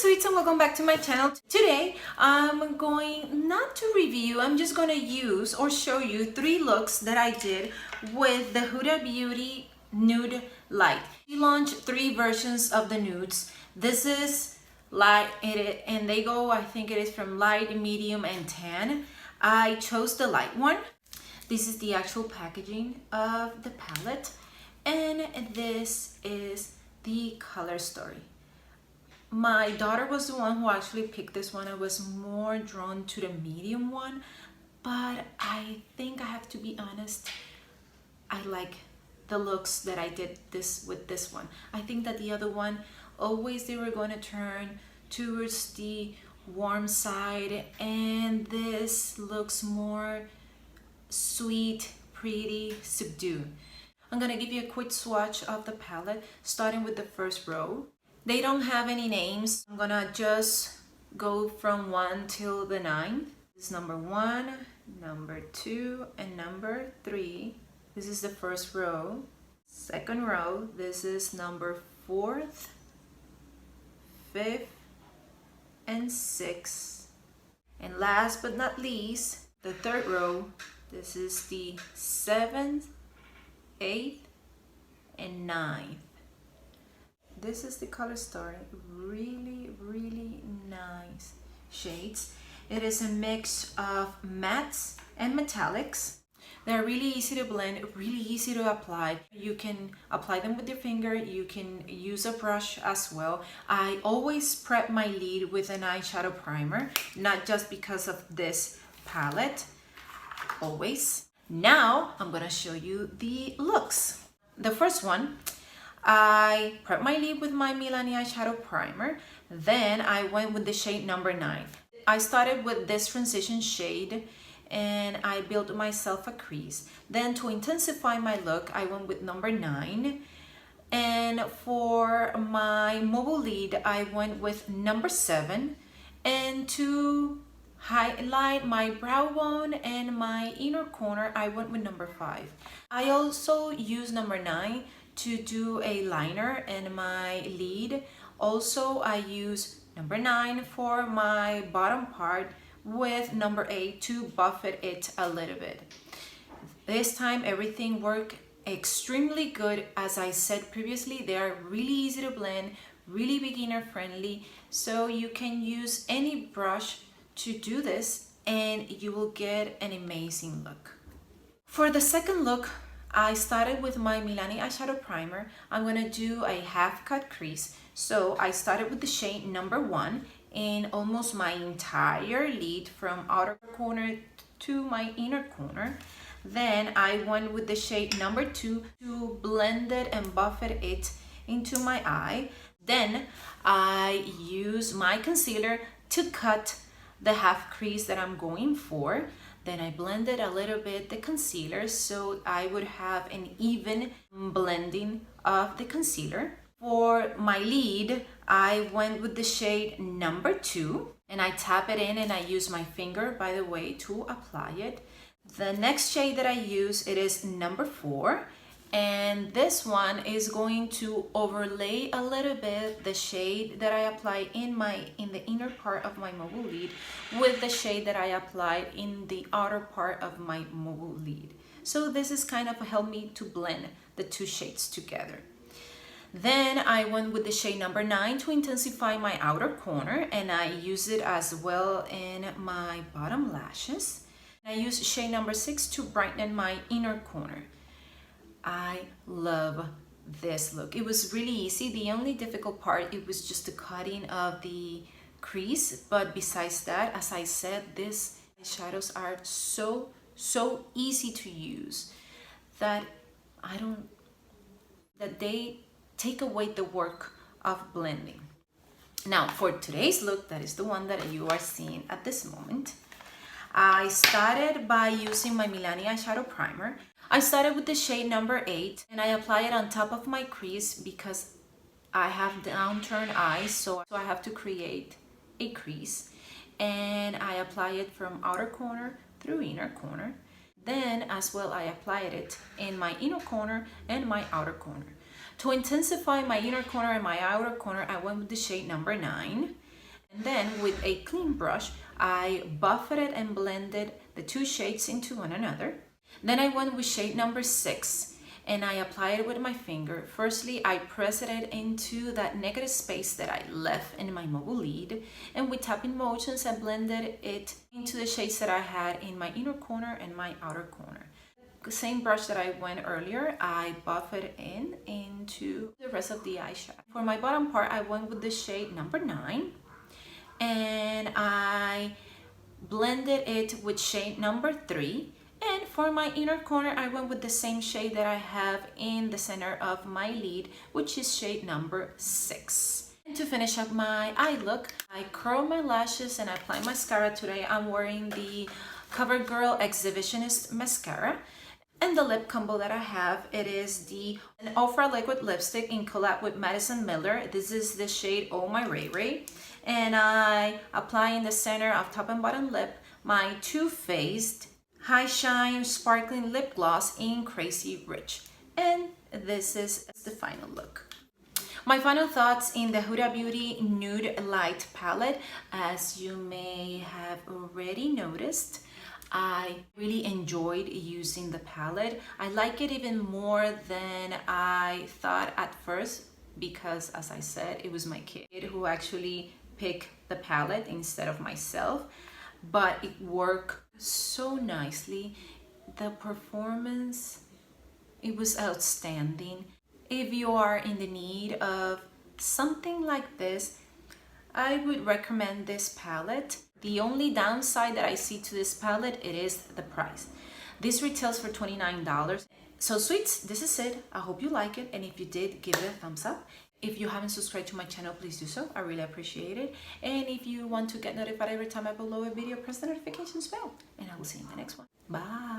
sweets, and welcome back to my channel. Today I'm going not to review, I'm just going to use or show you 3 looks that I did with the Huda Beauty Nude Light. We launched 3 versions of the nudes. This is light, and they go, I think it is from light, medium, and tan. I chose the light one. This is the actual packaging of the palette, and this is the color story. My daughter was the one who actually picked this one. I was more drawn to the medium one, but I think I have to be honest, I like the looks that I did with this one. I think that the other one, always they were going to turn towards the warm side, and this looks more sweet, pretty, subdued. I'm gonna give you a quick swatch of the palette, starting with the first row. They don't have any names. I'm gonna just go from 1 till the 9. This is number 1, number 2, and number 3. This is the first row. Second row, this is number 4th, 5th, and 6th. And last but not least, the third row. This is the 7th, 8th, and 9th. This is the color story. Really, really nice shades. It is a mix of mattes and metallics. They're really easy to blend, really easy to apply. You can apply them with your finger. You can use a brush as well. I always prep my lid with an eyeshadow primer, not just because of this palette, always. Now I'm gonna show you the looks. The first one, I prepped my lid with my Milani eyeshadow primer. Then I went with the shade number 9. I started with this transition shade and I built myself a crease. Then to intensify my look, I went with number 9. And for my mobile lid, I went with number 7. And to highlight my brow bone and my inner corner, I went with number 5. I also used number 9 to do a liner in my lid. Also, I use number 9 for my bottom part with number 8 to buffet it a little bit. This time everything worked extremely good. As I said previously, they are really easy to blend, really beginner friendly, so you can use any brush to do this and you will get an amazing look. For the second look, I started with my Milani eyeshadow primer. I'm gonna do a half cut crease. So I started with the shade number 1 in almost my entire lid from outer corner to my inner corner. Then I went with the shade number 2 to blend it and buffet it into my eye. Then I use my concealer to cut the half crease that I'm going for. Then I blended a little bit the concealer so I would have an even blending of the concealer. For my lid, I went with the shade number 2 and I tap it in and I use my finger, by the way, to apply it. The next shade that I use, it is number 4. And this one is going to overlay a little bit the shade that I applied in the inner part of my mobile lid with the shade that I applied in the outer part of my mobile lid. So this is kind of helped me to blend the 2 shades together. Then I went with the shade number 9 to intensify my outer corner, and I use it as well in my bottom lashes. I use shade number 6 to brighten my inner corner. I love this look. It was really easy. The only difficult part, it was just the cutting of the crease. But besides that, as I said, these shadows are so easy to use that they take away the work of blending. Now for today's look, that is the one that you are seeing at this moment. I started by using my Milani eyeshadow primer. I started with the shade number 8 and I apply it on top of my crease because I have downturned eyes, so I have to create a crease. And I apply it from outer corner through inner corner. Then as well, I applied it in my inner corner and my outer corner. To intensify my inner corner and my outer corner, I went with the shade number 9. And then with a clean brush, I buffeted and blended the two shades into one another. Then I went with shade number 6 and I applied it with my finger. Firstly, I pressed it into that negative space that I left in my mobile lid, and with tapping motions, I blended it into the shades that I had in my inner corner and my outer corner. The same brush that I went earlier, I buffed in into the rest of the eyeshadow. For my bottom part, I went with the shade number 9 and I blended it with shade number 3. And for my inner corner, I went with the same shade that I have in the center of my lid, which is shade number 6. And to finish up my eye look, I curl my lashes and I apply mascara. Today I'm wearing the Covergirl Exhibitionist mascara. And the lip combo that I have, it is the Ultra Liquid Lipstick in collab with Madison Miller. This is the shade Oh My Ray Ray. And I apply in the center of top and bottom lip my Too Faced High Shine Sparkling Lip Gloss in Crazy Rich. And this is the final look. My final thoughts in the Huda Beauty Nude Light palette. As you may have already noticed, I really enjoyed using the palette. I like it even more than I thought at first because, as I said, it was my kid who actually picked the palette instead of myself. But it worked so nicely. The performance, it was outstanding. If you are in the need of something like this, I would recommend this palette. The only downside that I see to this palette, it is the price. This retails for $29. So sweets, this is it. I hope you like it, and if you did, give it a thumbs up. If you haven't subscribed to my channel, please do so. I really appreciate it. And if you want to get notified every time I upload a video, press the notifications bell. And I will see you in the next one. Bye.